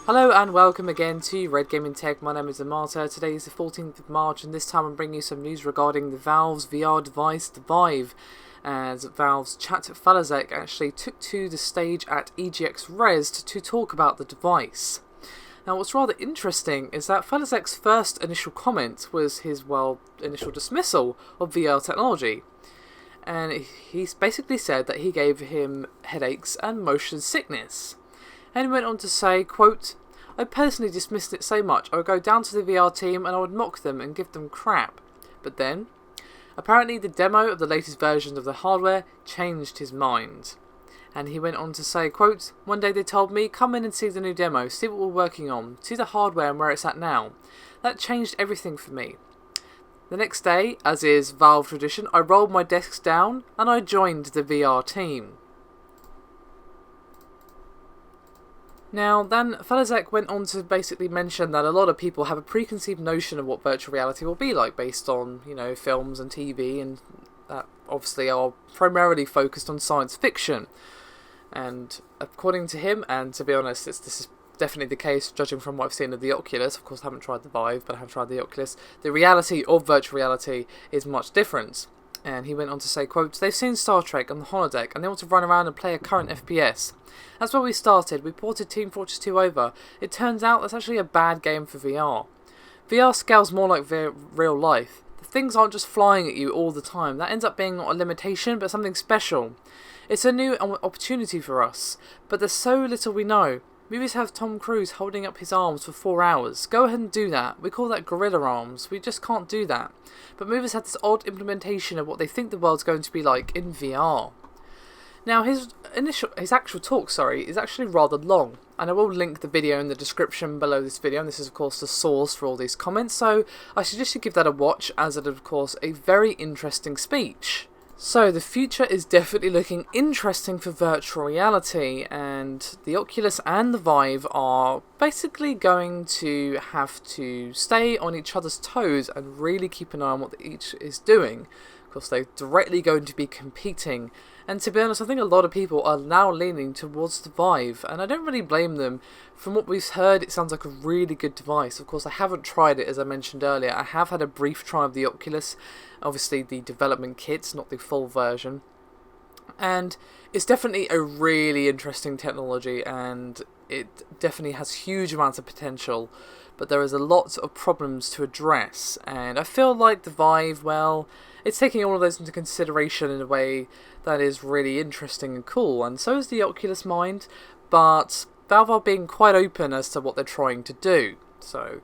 Hello and welcome again to Red Gaming Tech. My name is Amata. Today is the 14th of March and this time I'm bringing you some news regarding the Valve's VR device, the Vive. As Valve's chat Falazek actually took to the stage at EGX Res to talk about the device. Now what's rather interesting is that Falazek's first initial comment was his, initial dismissal of VR technology. And he's basically said that he gave him headaches and motion sickness. And he went on to say, quote, "I personally dismissed it so much I would go down to the VR team and I would mock them and give them crap. But then, apparently the demo of the latest version of the hardware changed his mind." And he went on to say, quote, "One day they told me, come in and see the new demo, see what we're working on, see the hardware and where it's at now. That changed everything for me. The next day, as is Valve tradition, I rolled my desks down and I joined the VR team." Now, then Falazek went on to basically mention that a lot of people have a preconceived notion of what virtual reality will be like based on, films and TV, and that obviously are primarily focused on science fiction. And according to him, and to be honest, this is definitely the case judging from what I've seen of the Oculus, of course I haven't tried the Vive, but I have tried the Oculus, the reality of virtual reality is much different. And he went on to say, quote, "They've seen Star Trek on the holodeck and they want to run around and play a current FPS. That's where we started. We ported Team Fortress 2 over. It turns out that's actually a bad game for VR. VR scales more like real life. The things aren't just flying at you all the time. That ends up being not a limitation, but something special. It's a new opportunity for us, but there's so little we know. Movies have Tom Cruise holding up his arms for 4 hours. Go ahead and do that. We call that gorilla arms. We just can't do that. But movies have this odd implementation of what they think the world's going to be like in VR." Now, his actual talk, is actually rather long, and I will link the video in the description below this video, and this is of course the source for all these comments, so I suggest you give that a watch, as it is of course a very interesting speech. So the future is definitely looking interesting for virtual reality, and the Oculus and the Vive are basically going to have to stay on each other's toes and really keep an eye on what each is doing. Of course, they're directly going to be competing, and to be honest, I think a lot of people are now leaning towards the Vive, and I don't really blame them. From what we've heard, it sounds like a really good device. Of course, I haven't tried it, as I mentioned earlier. I have had a brief try of the Oculus, obviously the development kits, not the full version, and it's definitely a really interesting technology, and it definitely has huge amounts of potential, but there is a lot of problems to address, and I feel like the Vive, well, it's taking all of those into consideration in a way that is really interesting and cool, and so is the Oculus Mind, but Valve are being quite open as to what they're trying to do. So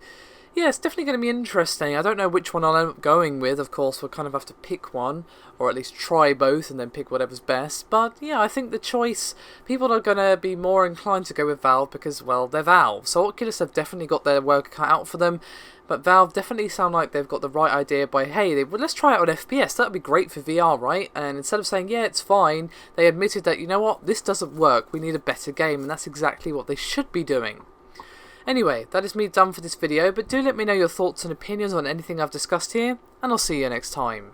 yeah, it's definitely going to be interesting. I don't know which one I'll end up going with. Of course, we'll kind of have to pick one, or at least try both and then pick whatever's best. But yeah, I think the choice, people are going to be more inclined to go with Valve because, well, they're Valve. So Oculus have definitely got their work cut out for them. But Valve definitely sound like they've got the right idea by, hey, well, let's try it on FPS. That'd be great for VR, right? And instead of saying, yeah, it's fine, they admitted that, you know what, this doesn't work. We need a better game. And that's exactly what they should be doing. Anyway, that is me done for this video, but do let me know your thoughts and opinions on anything I've discussed here, and I'll see you next time.